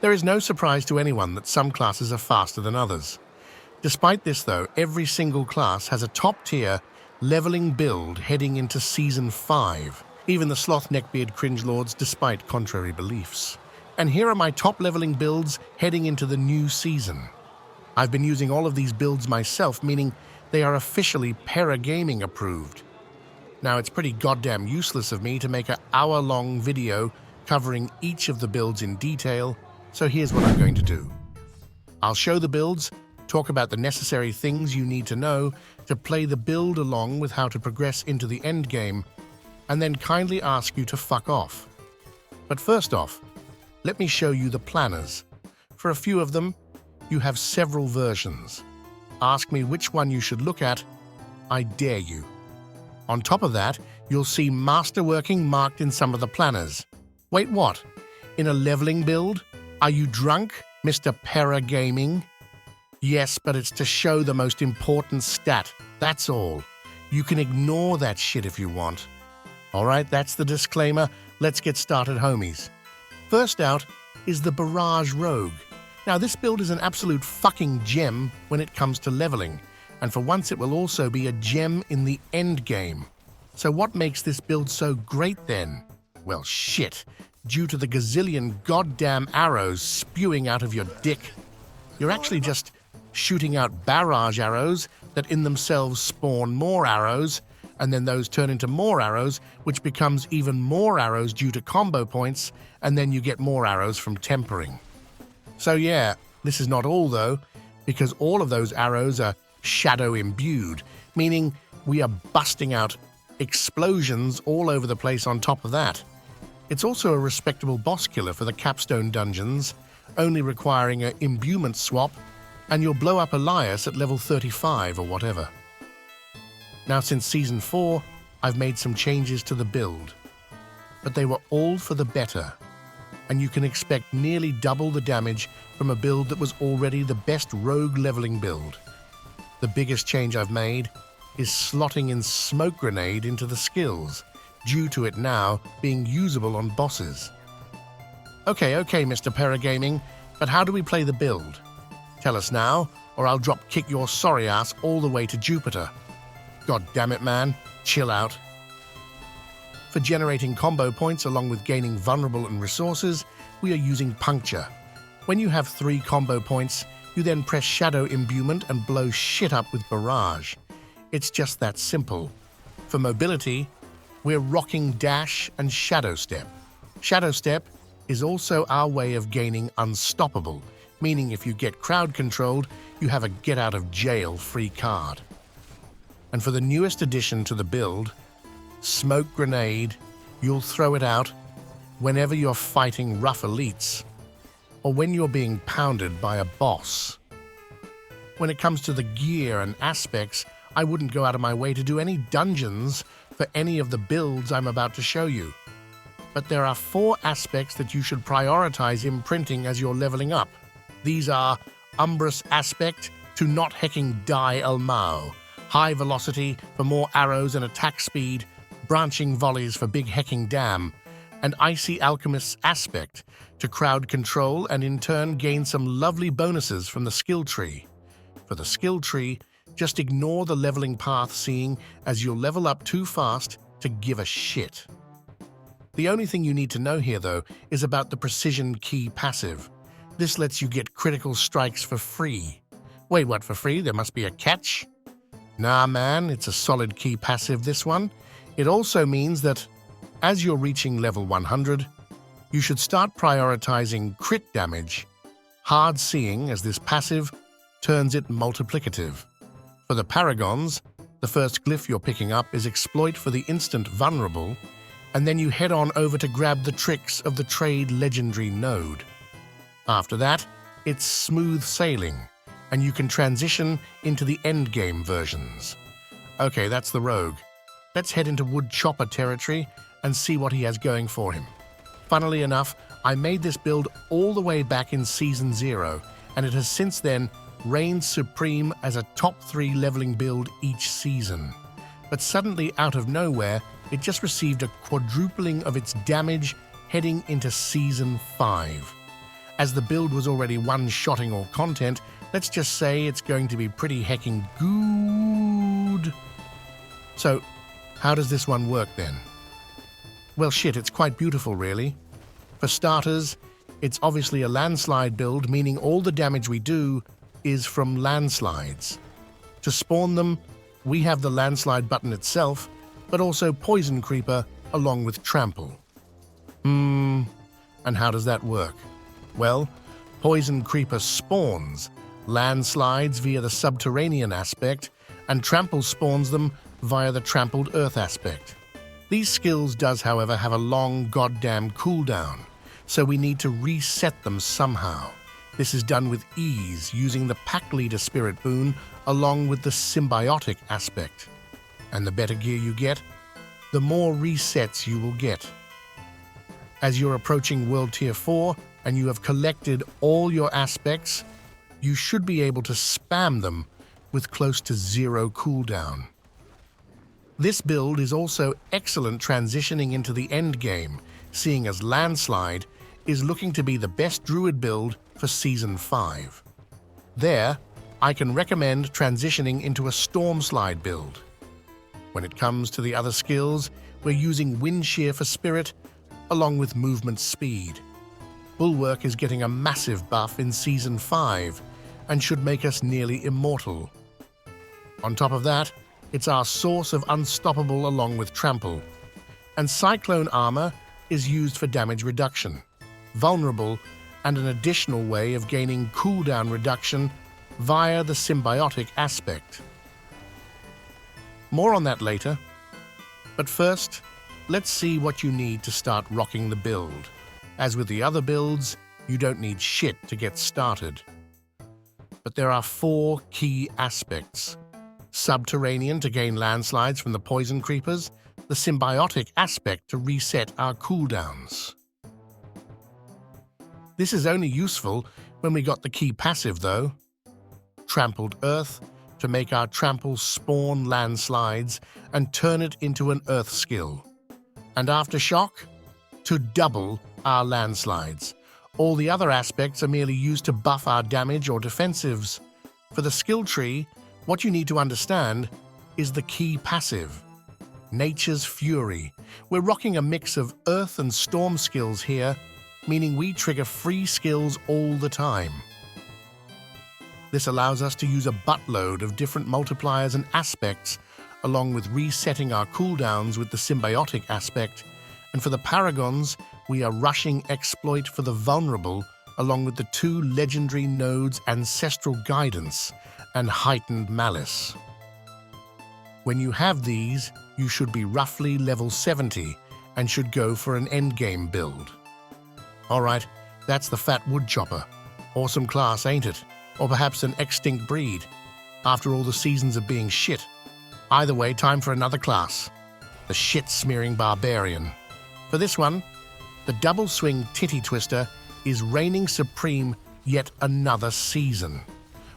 There is no surprise to anyone that some classes are faster than others. Despite this though, every single class has a top-tier leveling build heading into Season 5, even the Sloth Neckbeard Cringelords despite contrary beliefs. And here are my top leveling builds heading into the new season. I've been using all of these builds myself, meaning they are officially Paragaming approved. Now it's pretty goddamn useless of me to make an hour-long video covering each of the builds in detail, so here's what I'm going to do. I'll show the builds, talk about the necessary things you need to know to play the build along with how to progress into the end game, and then kindly ask you to fuck off. But first off, let me show you the planners. For a few of them, you have several versions. Ask me which one you should look at, I dare you. On top of that, you'll see masterworking marked in some of the planners. Wait, what? In a leveling build? Are you drunk, Mr. Paragaming? Yes, but it's to show the most important stat, that's all. You can ignore that shit if you want. Alright, that's the disclaimer. Let's get started, homies. First out is the Barrage Rogue. Now this build is an absolute fucking gem when it comes to leveling, and for once it will also be a gem in the end game. So what makes this build so great then? Well shit, due to the gazillion goddamn arrows spewing out of your dick. You're actually just shooting out barrage arrows that in themselves spawn more arrows, and then those turn into more arrows, which becomes even more arrows due to combo points, and then you get more arrows from tempering. So yeah, this is not all though, because all of those arrows are shadow imbued, meaning we are busting out explosions all over the place on top of that. It's also a respectable boss killer for the capstone dungeons, only requiring an imbuement swap, and you'll blow up Elias at level 35 or whatever. Now since Season 4, I've made some changes to the build, but they were all for the better, and you can expect nearly double the damage from a build that was already the best rogue leveling build. The biggest change I've made is slotting in Smoke Grenade into the skills, due to it now being usable on bosses. Okay, Mr. Paragaming, but how do we play the build? Tell us now, or I'll drop kick your sorry ass all the way to Jupiter. God damn it, man, chill out. For generating combo points along with gaining vulnerable and resources, we are using Puncture. When you have 3 combo points, you then press Shadow Imbuement and blow shit up with Barrage. It's just that simple. For mobility, we're rocking Dash and Shadow Step. Shadow Step is also our way of gaining Unstoppable, meaning if you get crowd controlled, you have a get out of jail free card. And for the newest addition to the build, Smoke Grenade, you'll throw it out whenever you're fighting rough elites, or when you're being pounded by a boss. When it comes to the gear and aspects, I wouldn't go out of my way to do any dungeons for any of the builds I'm about to show you. But there are 4 aspects that you should prioritize imprinting as you're leveling up. These are Umbrous Aspect to not hecking die El Mao, High Velocity for more arrows and attack speed, Branching Volleys for big hecking dam, and Icy Alchemist's Aspect to crowd control and in turn gain some lovely bonuses from the skill tree. For the skill tree, just ignore the leveling path seeing as you'll level up too fast to give a shit. The only thing you need to know here though is about the Precision Key passive. This lets you get critical strikes for free. Wait, what, for free? There must be a catch? Nah man, it's a solid key passive this one. It also means that as you're reaching level 100, you should start prioritizing crit damage, hard seeing as this passive turns it multiplicative. For the Paragons, the first glyph you're picking up is Exploit for the instant vulnerable, and then you head on over to grab the tricks of the Trade Legendary node. After that, it's Smooth Sailing, and you can transition into the endgame versions. Okay, that's the Rogue. Let's head into Wood Chopper territory and see what he has going for him. Funnily enough, I made this build all the way back in Season 0, and it has since then reigned supreme as a top 3 leveling build each season. But suddenly, out of nowhere, it just received a quadrupling of its damage heading into Season 5. As the build was already one-shotting all content, let's just say it's going to be pretty hecking good. So, how does this one work then? Well shit, it's quite beautiful really. For starters, it's obviously a landslide build, meaning all the damage we do is from landslides. To spawn them, we have the landslide button itself, but also Poison Creeper along with Trample. And how does that work? Well, Poison Creeper spawns landslides via the subterranean aspect, and Trample spawns them via the trampled earth aspect. These skills does, however, have a long goddamn cooldown, so we need to reset them somehow. This is done with ease using the Pack Leader Spirit boon along with the symbiotic aspect. And the better gear you get, the more resets you will get. As you're approaching World Tier 4 and you have collected all your aspects, you should be able to spam them with close to 0 cooldown. This build is also excellent transitioning into the end game, seeing as Landslide is looking to be the best Druid build for Season 5. There, I can recommend transitioning into a Stormslide build. When it comes to the other skills, we're using Wind Shear for Spirit, along with movement speed. Bulwark is getting a massive buff in Season 5, and should make us nearly immortal. On top of that, it's our source of Unstoppable along with Trample. And Cyclone Armor is used for damage reduction, Vulnerable, and an additional way of gaining cooldown reduction via the symbiotic aspect. More on that later, but first, let's see what you need to start rocking the build. As with the other builds, you don't need shit to get started. But there are 4 key aspects. Subterranean to gain landslides from the Poison Creepers, the symbiotic aspect to reset our cooldowns. This is only useful when we got the key passive though. Trampled Earth to make our Trample spawn landslides and turn it into an Earth skill. And Aftershock to double our landslides. All the other aspects are merely used to buff our damage or defensives. For the skill tree, what you need to understand is the key passive, Nature's Fury. We're rocking a mix of Earth and Storm skills here, meaning we trigger free skills all the time. This allows us to use a buttload of different multipliers and aspects, along with resetting our cooldowns with the symbiotic aspect. And for the Paragons, we are rushing Exploit for the Vulnerable, along with the 2 legendary nodes Ancestral Guidance and Heightened Malice. When you have these, you should be roughly level 70 and should go for an endgame build. Alright, that's the Fat Woodchopper. Awesome class, ain't it? Or perhaps an extinct breed, after all the seasons of being shit. Either way, time for another class, the shit-smearing barbarian. For this one, the double swing titty twister is reigning supreme yet another season.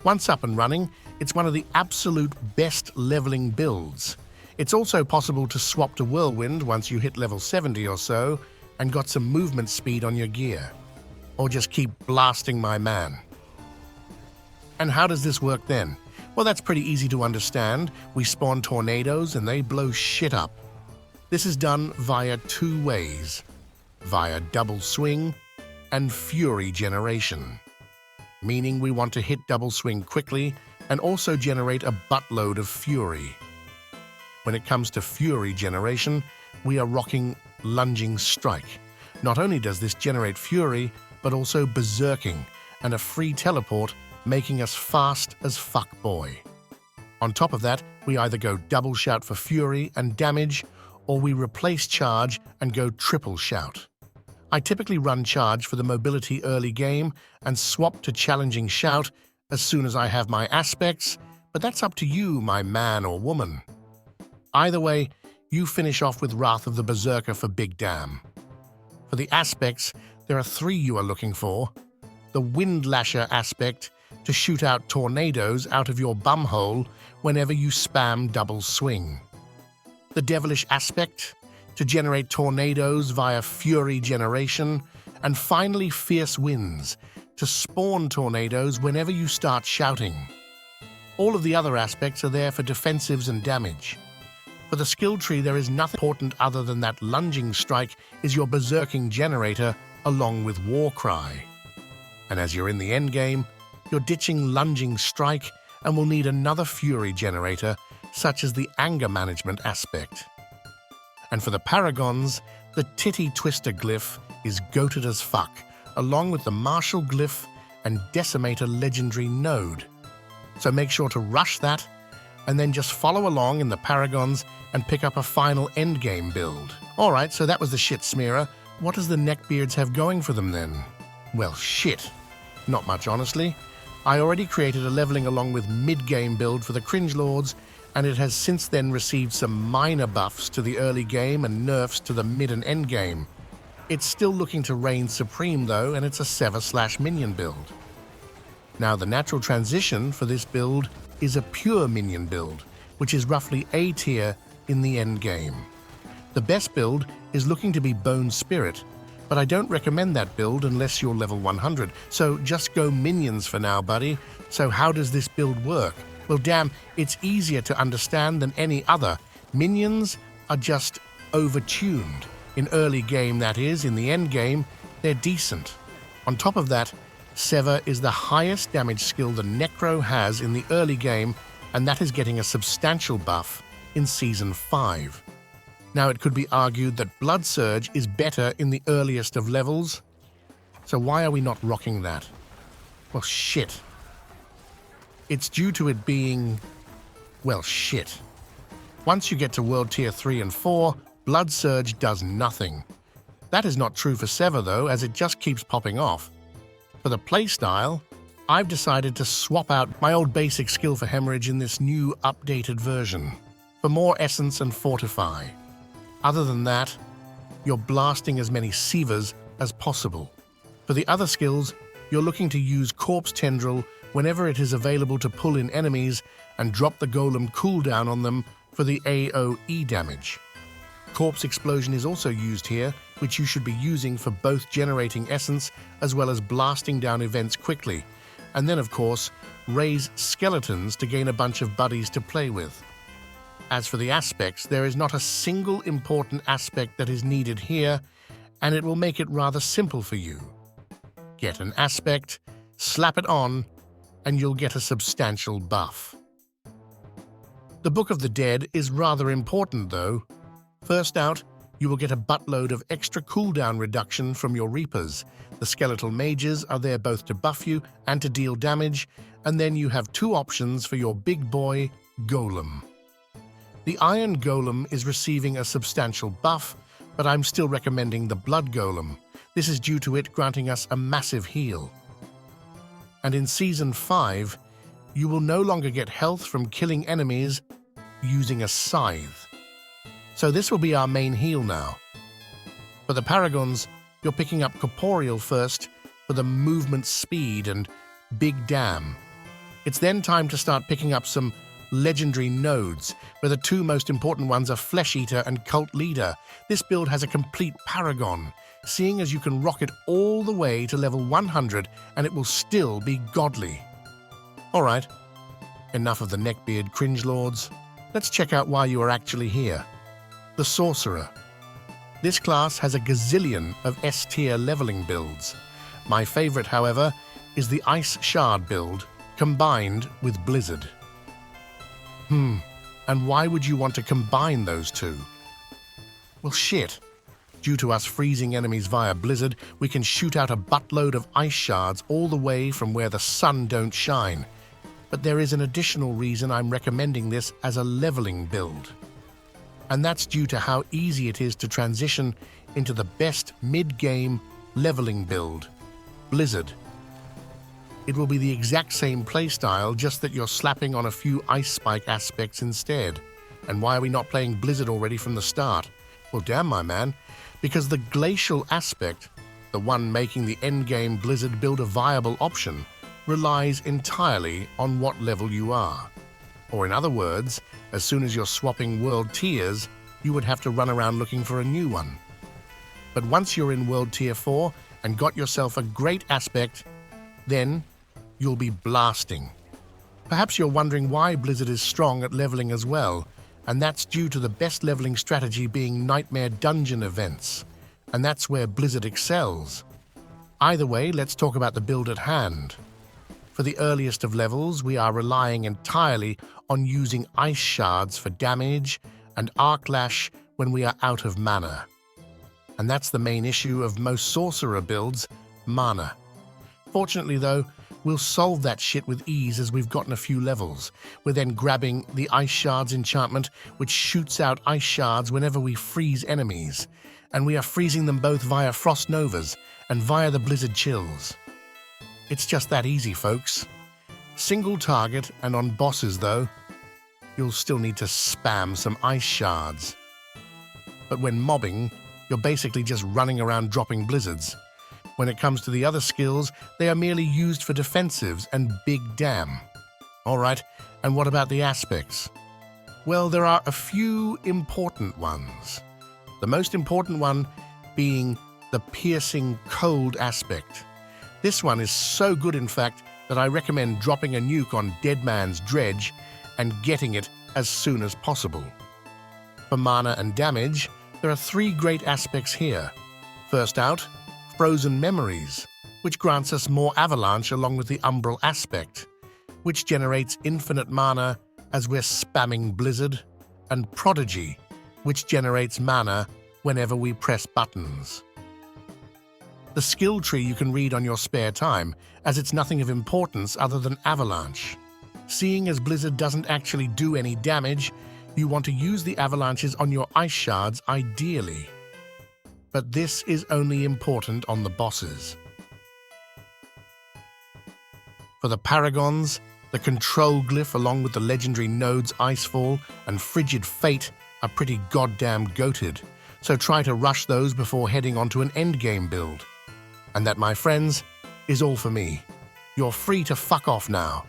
Once up and running, it's one of the absolute best leveling builds. It's also possible to swap to Whirlwind once you hit level 70 or so and got some movement speed on your gear. Or just keep blasting my man. And how does this work then? Well, that's pretty easy to understand. We spawn tornadoes and they blow shit up. This is done via 2 ways, via double swing and fury generation, meaning we want to hit double swing quickly and also generate a buttload of fury. When it comes to fury generation, we are rocking Lunging Strike. Not only does this generate fury, but also berserking and a free teleport, making us fast as fuck boy. On top of that, we either go double shout for fury and damage, or we replace charge and go triple shout. I typically run charge for the mobility early game and swap to challenging shout as soon as I have my aspects, but that's up to you, my man or woman. Either way, you finish off with Wrath of the Berserker for Big Damn. For the aspects, there are 3 you are looking for. The Wind Lasher aspect, to shoot out tornadoes out of your bumhole whenever you spam double swing. The Devilish aspect, to generate tornadoes via fury generation. And finally Fierce Winds, to spawn tornadoes whenever you start shouting. All of the other aspects are there for defensives and damage. For the skill tree, there is nothing important other than that lunging strike is your berserking generator along with war cry. And as you're in the endgame, you're ditching lunging strike and will need another fury generator, such as the anger management aspect. And for the paragons, the titty twister glyph is goated as fuck, along with the martial glyph and decimator legendary node. So make sure to rush that, and then just follow along in the paragons and pick up a final endgame build. Alright, so that was the shit smearer. What does the neckbeards have going for them then? Well, shit. Not much, honestly. I already created a leveling along with mid-game build for the Cringe Lords, and it has since then received some minor buffs to the early game and nerfs to the mid and end game. It's still looking to reign supreme though, and it's a Sever/minion build. Now the natural transition for this build is a pure minion build, which is roughly A tier in the end game. The best build is looking to be Bone Spirit, but I don't recommend that build unless you're level 100, so just go minions for now, buddy. So how does this build work? Well, damn, it's easier to understand than any other. Minions are just overtuned. In early game, that is. In the end game, they're decent. On top of that, Sever is the highest damage skill the Necro has in the early game, and that is getting a substantial buff in Season 5. Now, it could be argued that Blood Surge is better in the earliest of levels, so why are we not rocking that? Well, shit. It's due to it being, well, shit. Once you get to World Tier 3 and 4, Blood Surge does nothing. That is not true for Sever though, as it just keeps popping off. For the playstyle, I've decided to swap out my old basic skill for Hemorrhage in this new updated version, for more Essence and Fortify. Other than that, you're blasting as many Sievers as possible. For the other skills, you're looking to use Corpse Tendril whenever it is available to pull in enemies and drop the Golem cooldown on them for the AoE damage. Corpse Explosion is also used here, which you should be using for both generating essence as well as blasting down events quickly. And then, of course, raise skeletons to gain a bunch of buddies to play with. As for the aspects, there is not a single important aspect that is needed here, and it will make it rather simple for you. Get an aspect, slap it on, and you'll get a substantial buff. The Book of the Dead is rather important though. First out, you will get a buttload of extra cooldown reduction from your Reapers. The Skeletal Mages are there both to buff you and to deal damage, and then you have two options for your big boy, Golem. The Iron Golem is receiving a substantial buff, but I'm still recommending the Blood Golem. This is due to it granting us a massive heal. And in Season 5, you will no longer get health from killing enemies using a scythe. So this will be our main heal now. For the Paragons, you're picking up Corporeal first for the movement speed and big dam. It's then time to start picking up some legendary nodes, where the two most important ones are Flesh Eater and Cult Leader. This build has a complete Paragon, seeing as you can rock it all the way to level 100 and it will still be godly. Alright, enough of the neckbeard cringe lords. Let's check out why you are actually here. The Sorcerer. This class has a gazillion of S-tier leveling builds. My favorite, however, is the Ice Shard build, combined with Blizzard. And why would you want to combine those two? Well, shit. Due to us freezing enemies via Blizzard, we can shoot out a buttload of ice shards all the way from where the sun don't shine. But there is an additional reason I'm recommending this as a leveling build. And that's due to how easy it is to transition into the best mid-game leveling build, Blizzard. It will be the exact same playstyle, just that you're slapping on a few Ice Spike aspects instead. And why are we not playing Blizzard already from the start? Well, damn, my man, because the glacial aspect, the one making the endgame Blizzard build a viable option, relies entirely on what level you are. Or in other words, as soon as you're swapping world tiers, you would have to run around looking for a new one. But once you're in World Tier 4 and got yourself a great aspect, Then, you'll be blasting. Perhaps you're wondering why Blizzard is strong at leveling as well, and that's due to the best leveling strategy being Nightmare Dungeon events, and that's where Blizzard excels. Either way, let's talk about the build at hand. For the earliest of levels, we are relying entirely on using Ice Shards for damage and Arc Lash when we are out of mana. And that's the main issue of most Sorcerer builds, mana. Fortunately though, we'll solve that shit with ease as we've gotten a few levels. We're then grabbing the Ice Shards enchantment, which shoots out Ice Shards whenever we freeze enemies. And we are freezing them both via Frost Novas and via the Blizzard Chills. It's just that easy, folks. Single target, and on bosses though, you'll still need to spam some Ice Shards. But when mobbing, you're basically just running around dropping blizzards. When it comes to the other skills, they are merely used for defensives and big damn. Alright, and what about the aspects? Well, there are a few important ones. The most important one being the piercing cold aspect. This one is so good, in fact, that I recommend dropping a nuke on Dead Man's Dredge and getting it as soon as possible. For mana and damage, there are 3 great aspects here. First out, Frozen Memories, which grants us more Avalanche along with the Umbral aspect, which generates infinite mana as we're spamming Blizzard, and Prodigy, which generates mana whenever we press buttons. The skill tree you can read on your spare time, as it's nothing of importance other than Avalanche. Seeing as Blizzard doesn't actually do any damage, you want to use the avalanches on your Ice Shards ideally. But this is only important on the bosses. For the Paragons, the Control Glyph along with the legendary nodes Icefall and Frigid Fate are pretty goddamn goated, so try to rush those before heading onto an endgame build. And that, my friends, is all for me. You're free to fuck off now.